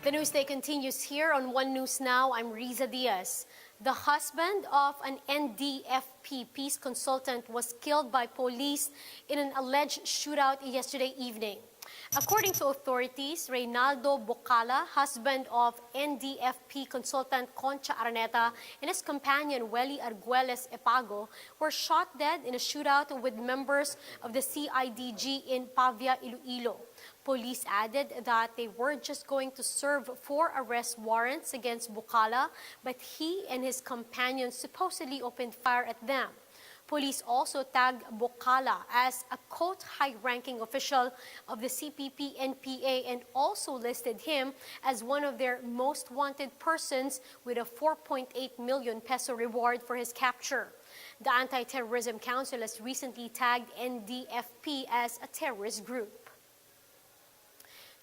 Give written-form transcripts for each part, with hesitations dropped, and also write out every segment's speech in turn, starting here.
The news day continues here on One News Now. I'm Riza Diaz. The husband of an NDFP peace consultant was killed by police in an alleged shootout yesterday evening. According to authorities, Reynaldo Bocala, husband of NDFP consultant Concha Araneta, and his companion Welly Arguelles Epago were shot dead in a shootout with members of the CIDG in Pavia, Iloilo. Police added that they were just going to serve 4 arrest warrants against Bocala, but he and his companions supposedly opened fire at them. Police also tagged Bocala as a quote high-ranking official of the CPP-NPA and also listed him as one of their most wanted persons with a 4.8 million peso reward for his capture. The Anti-Terrorism Council has recently tagged NDFP as a terrorist group.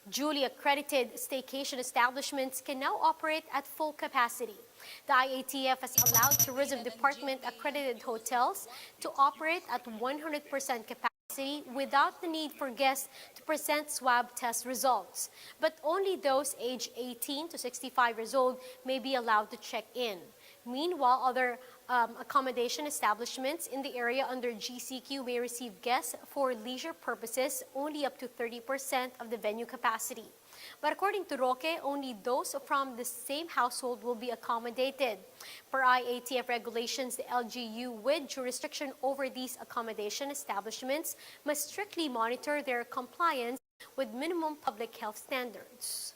Duly accredited staycation establishments can now operate at full capacity. The IATF has allowed Tourism Department accredited hotels to operate at 100% capacity without the need for guests to present swab test results. But only those aged 18 to 65 years old may be allowed to check in. Meanwhile, other accommodation establishments in the area under GCQ may receive guests for leisure purposes only up to 30% of the venue capacity. But according to Roque, only those from the same household will be accommodated. Per IATF regulations, the LGU with jurisdiction over these accommodation establishments must strictly monitor their compliance with minimum public health standards.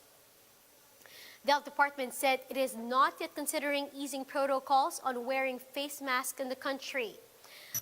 The Health Department said it is not yet considering easing protocols on wearing face masks in the country.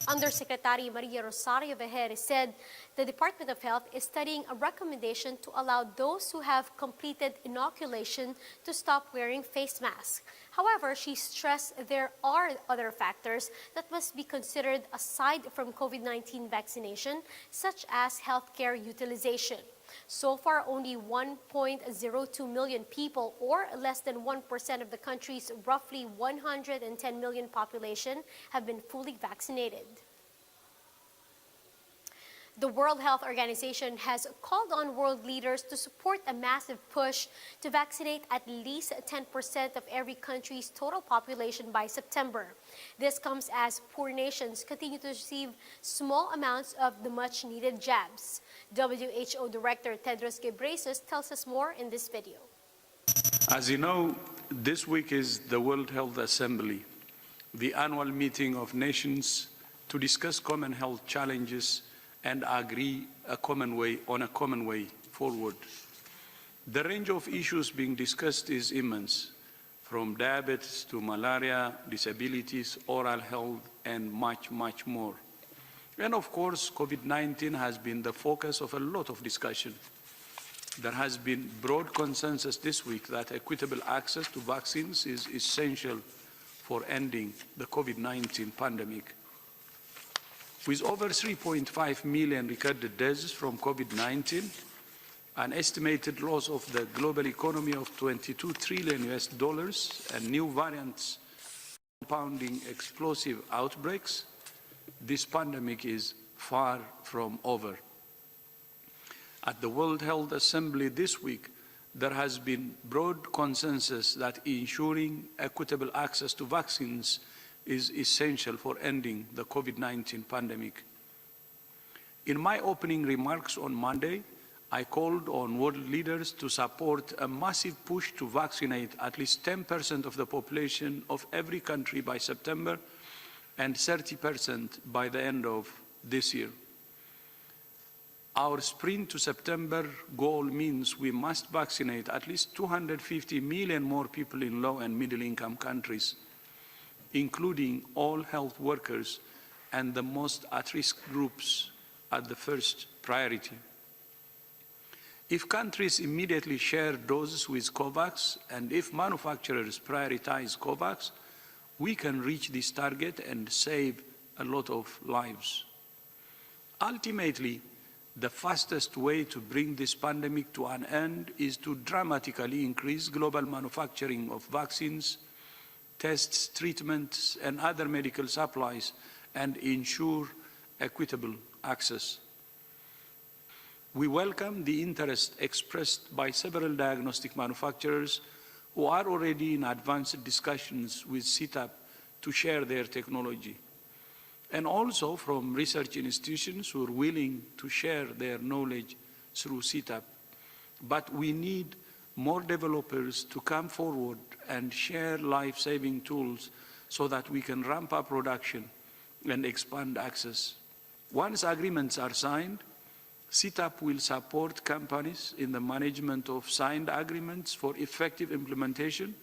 Undersecretary Maria Rosario Vejer said the Department of Health is studying a recommendation to allow those who have completed inoculation to stop wearing face masks. However, she stressed there are other factors that must be considered aside from COVID-19 vaccination, such as healthcare utilization. So far, only 1.02 million people, or less than 1% of the country's roughly 110 million population, have been fully vaccinated. The World Health Organization has called on world leaders to support a massive push to vaccinate at least 10% of every country's total population by September. This comes as poor nations continue to receive small amounts of the much-needed jabs. WHO Director Tedros Ghebreyesus tells us more in this video. As you know, this week is the World Health Assembly, the annual meeting of nations to discuss common health challenges and agree on a common way forward. The range of issues being discussed is immense, from diabetes to malaria, disabilities, oral health, and much, much more. And of course, COVID-19 has been the focus of a lot of discussion. There has been broad consensus this week that equitable access to vaccines is essential for ending the COVID-19 pandemic. With over 3.5 million recorded deaths from COVID-19, an estimated loss of the global economy of $22 trillion and new variants compounding explosive outbreaks, this pandemic is far from over. At the World Health Assembly this week, there has been broad consensus that ensuring equitable access to vaccines is essential for ending the COVID-19 pandemic. In my opening remarks on Monday, I called on world leaders to support a massive push to vaccinate at least 10% of the population of every country by September and 30% by the end of this year. Our sprint to September goal means we must vaccinate at least 250 million more people in low and middle income countries, including all health workers and the most at-risk groups at the first priority. If countries immediately share doses with COVAX, and if manufacturers prioritize COVAX, we can reach this target and save a lot of lives. Ultimately, the fastest way to bring this pandemic to an end is to dramatically increase global manufacturing of vaccines, tests, treatments, and other medical supplies, and ensure equitable access. We welcome the interest expressed by several diagnostic manufacturers who are already in advanced discussions with CTAP to share their technology, and also from research institutions who are willing to share their knowledge through CTAP. But we need more developers to come forward and share life-saving tools so that we can ramp up production and expand access. Once agreements are signed, CTAP will support companies in the management of signed agreements for effective implementation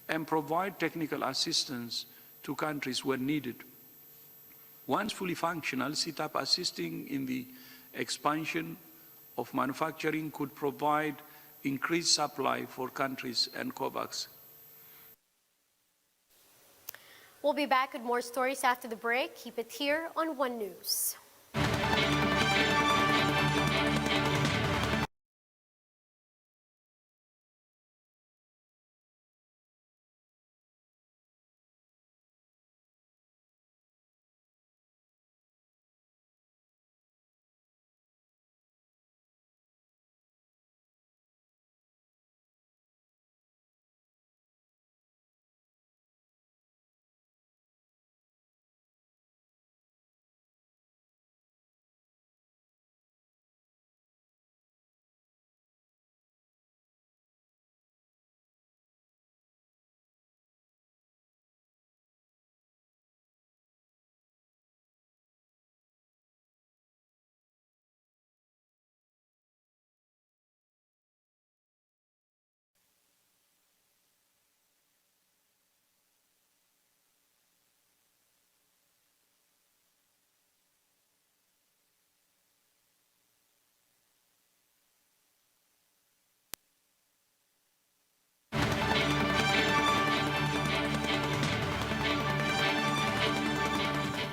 and provide technical assistance to countries when needed. Once fully functional, CTAP assisting in the expansion of manufacturing could provide increased supply for countries and COVAX. We'll be back with more stories after the break. Keep it here on One News.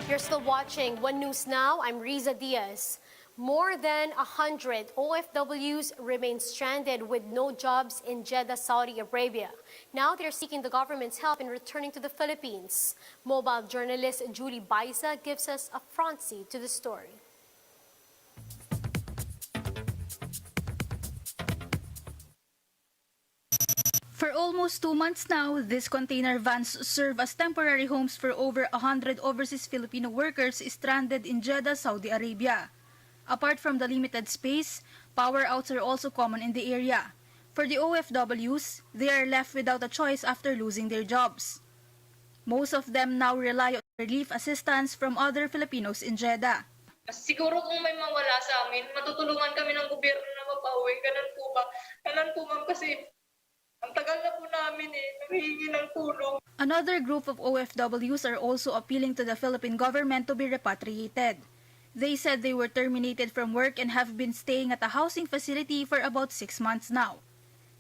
You're still watching One News Now. I'm Riza Diaz. More than 100 OFWs remain stranded with no jobs in Jeddah, Saudi Arabia. Now they're seeking the government's help in returning to the Philippines. Mobile journalist Julie Baiza gives us a front seat to the story. For almost 2 months now, these container vans serve as temporary homes for over 100 overseas Filipino workers stranded in Jeddah, Saudi Arabia. Apart from the limited space, power outs are also common in the area. For the OFWs, they are left without a choice after losing their jobs. Most of them now rely on relief assistance from other Filipinos in Jeddah. Siguro kung may mawala sa amin, matutulungan kami ng gobyerno na mapauwi. Ganun po ba? Ganun po ma'am kasi ang tagal na po namin nanghihingi ng tulong. Another group of OFWs are also appealing to the Philippine government to be repatriated. They said they were terminated from work and have been staying at a housing facility for about 6 months now.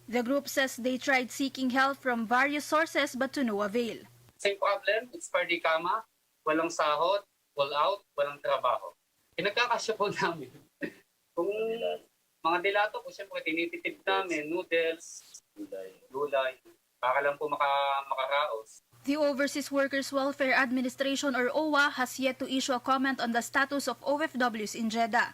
The group says they tried seeking help from various sources but to no avail. Same problem, it's per di kama, walang sahod, wall out, walang trabaho. Pinagkakasya po namin. Kung mga dilato po, siyempre tinititip namin, noodles, gulay, para lang po makaraos. The Overseas Workers Welfare Administration or OWA has yet to issue a comment on the status of OFWs in Jeddah.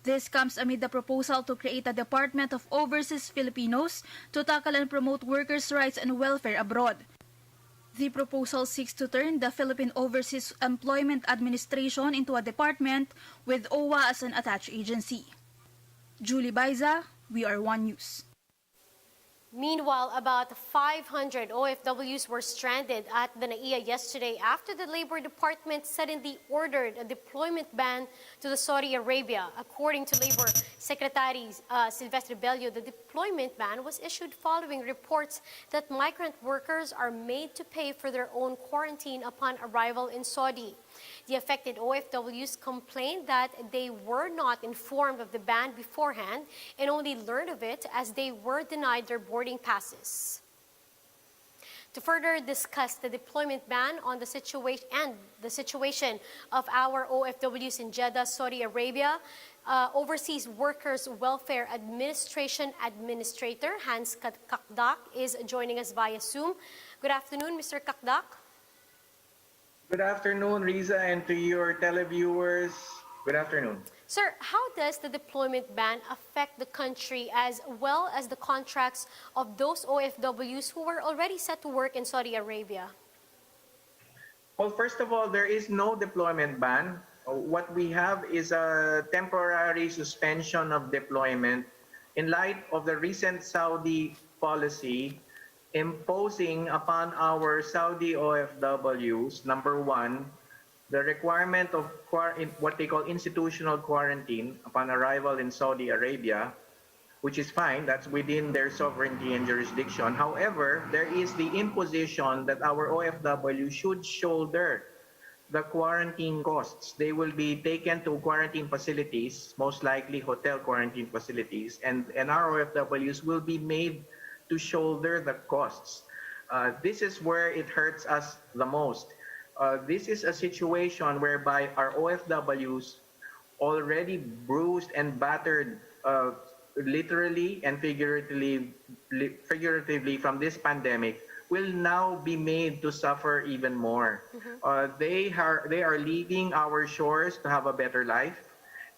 This comes amid the proposal to create a Department of Overseas Filipinos to tackle and promote workers' rights and welfare abroad. The proposal seeks to turn the Philippine Overseas Employment Administration into a department with OWA as an attached agency. Julie Baiza, We Are One News. Meanwhile, about 500 OFWs were stranded at the NAIA yesterday after the Labor Department suddenly ordered a deployment ban to the Saudi Arabia. According to Labor Secretary Silvestre Bello, the deployment ban was issued following reports that migrant workers are made to pay for their own quarantine upon arrival in Saudi. The affected OFWs complained that they were not informed of the ban beforehand and only learned of it as they were denied their boarding passes. To further discuss the deployment ban on the situation of our OFWs in Jeddah, Saudi Arabia, Overseas Workers Welfare Administration Administrator Hans Kakdak is joining us via Zoom. Good afternoon, Mr. Kakdak. Good afternoon, Riza, and to your televiewers. Good afternoon. Sir, how does the deployment ban affect the country as well as the contracts of those OFWs who were already set to work in Saudi Arabia? Well, first of all, there is no deployment ban. What we have is a temporary suspension of deployment in light of the recent Saudi policy imposing upon our Saudi OFWs, number one, the requirement of what they call institutional quarantine upon arrival in Saudi Arabia, which is fine, that's within their sovereignty and jurisdiction. However, there is the imposition that our OFW should shoulder the quarantine costs. They will be taken to quarantine facilities, most likely hotel quarantine facilities, and our OFWs will be made to shoulder the costs. This is where it hurts us the most. This is a situation whereby our OFWs, already bruised and battered literally and figuratively from this pandemic, will now be made to suffer even more. They are leaving our shores to have a better life,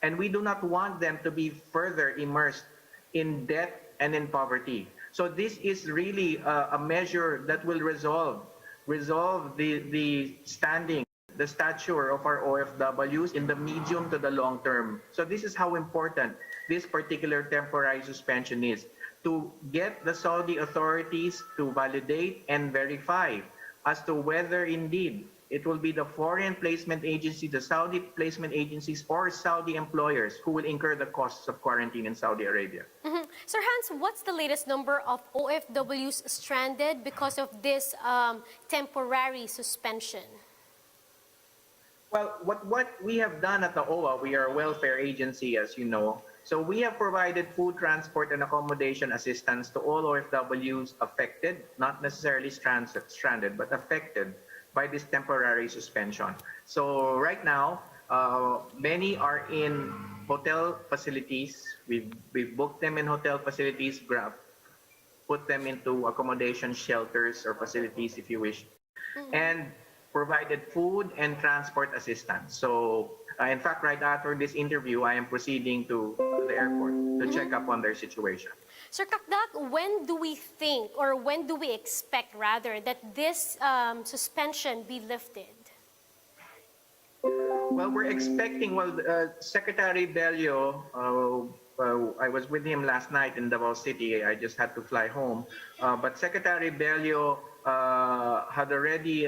and we do not want them to be further immersed in debt and in poverty. So this is really a measure that will resolve the standing, the stature of our OFWs in the medium to the long term. So this is how important this particular temporary suspension is, to get the Saudi authorities to validate and verify as to whether indeed it will be the foreign placement agency, the Saudi placement agencies, or Saudi employers who will incur the costs of quarantine in Saudi Arabia. Sir Hans, what's the latest number of OFWs stranded because of this temporary suspension? Well, what we have done at the OWA, we are a welfare agency, as you know. So we have provided food, transport, and accommodation assistance to all OFWs affected, not necessarily stranded, but affected by this temporary suspension. So right now, many are in hotel facilities. We've booked them in hotel facilities, put them into accommodation shelters or facilities, if you wish, and provided food and transport assistance. So in fact, right after this interview, I am proceeding to the airport to check up on their situation. Sir Kakdak, when do we think, or when do we expect rather, that this suspension be lifted? Well, we're expecting, Secretary Bello, I was with him last night in Davao City. I just had to fly home. But Secretary Bello had already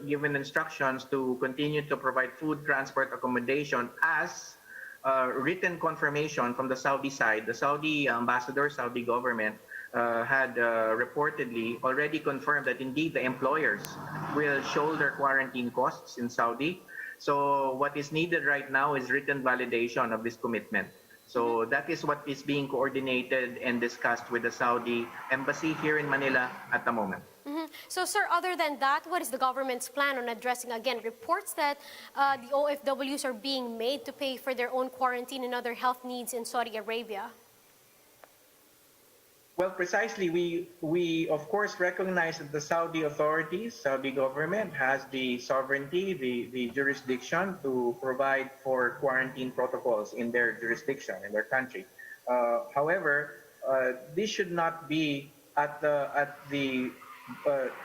given instructions to continue to provide food, transport, accommodation as written confirmation from the Saudi side. The Saudi ambassador, Saudi government, had reportedly already confirmed that indeed the employers will shoulder quarantine costs in Saudi. So what is needed right now is written validation of this commitment. So that is what is being coordinated and discussed with the Saudi embassy here in Manila at the moment. So, sir, other than that, what is the government's plan on addressing, again, reports that the OFWs are being made to pay for their own quarantine and other health needs in Saudi Arabia? Well, precisely, we of course recognize that the Saudi authorities, Saudi government has the sovereignty, the jurisdiction to provide for quarantine protocols in their jurisdiction, in their country. However, this should not be at the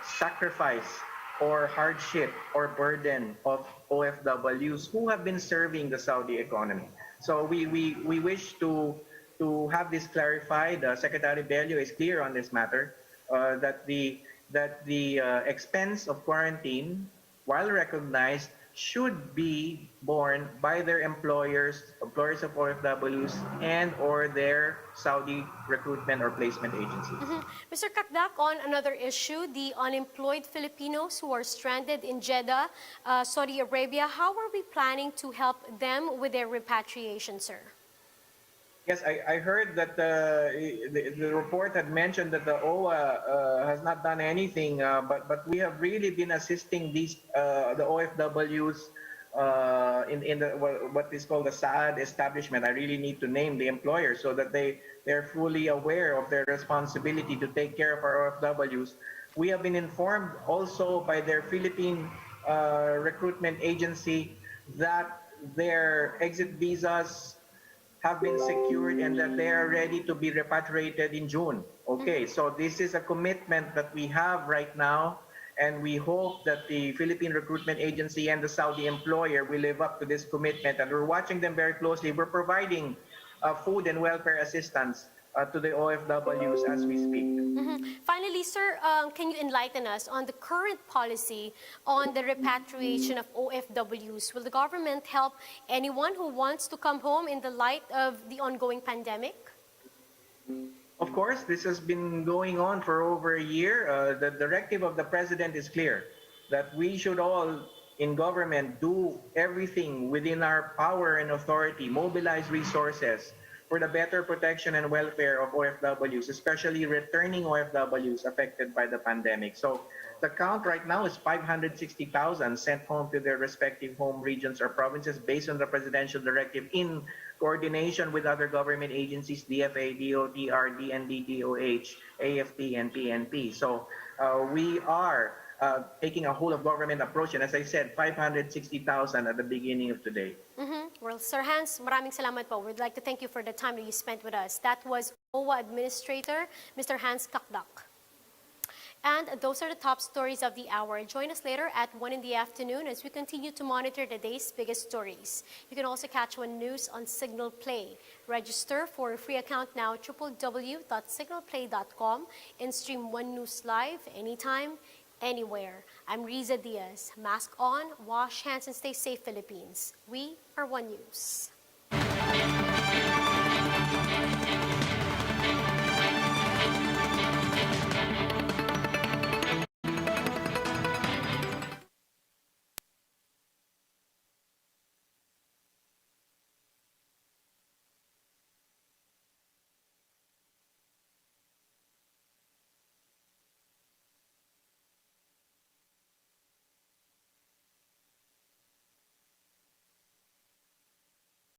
sacrifice or hardship or burden of OFWs who have been serving the Saudi economy. So we wish to have this clarified. Secretary Bello is clear on this matter, that the expense of quarantine, while recognized, should be borne by their employers of OFWs and or their Saudi recruitment or placement agencies. Mr. Kakdak, on another issue, the unemployed Filipinos who are stranded in Jeddah, Saudi Arabia, how are we planning to help them with their repatriation, sir? Yes, I heard that the report had mentioned that the OWA has not done anything, but we have really been assisting these the OFWs in what is called the Saad establishment. I really need to name the employer so that they're fully aware of their responsibility to take care of our OFWs. We have been informed also by their Philippine recruitment agency that their exit visas have been secured and that they are ready to be repatriated in June. Okay, so this is a commitment that we have right now, and we hope that the Philippine Recruitment Agency and the Saudi employer will live up to this commitment, and we're watching them very closely. We're providing food and welfare assistance to the OFWs as we speak. Finally, sir, can you enlighten us on the current policy on the repatriation of OFWs? Will the government help anyone who wants to come home in the light of the ongoing pandemic? Of course, this has been going on for over a year. The directive of the president is clear that we should all in government do everything within our power and authority, mobilize resources for the better protection and welfare of OFWs, especially returning OFWs affected by the pandemic. So the count right now is 560,000 sent home to their respective home regions or provinces based on the presidential directive in coordination with other government agencies, DFA, DOT, RD, NDDOH, AFP, and PNP. So we are taking a whole of government approach. And as I said, 560,000 at the beginning of today. Well, Sir Hans, maraming salamat po. We'd like to thank you for the time that you spent with us. That was OWA Administrator, Mr. Hans Kakdak. And those are the top stories of the hour. Join us later at 1 in the afternoon as we continue to monitor the day's biggest stories. You can also catch One News on Signal Play. Register for a free account now, www.signalplay.com, and stream One News live anytime, anywhere. I'm Riza Diaz. Mask on, wash hands, and stay safe, Philippines. We are One News.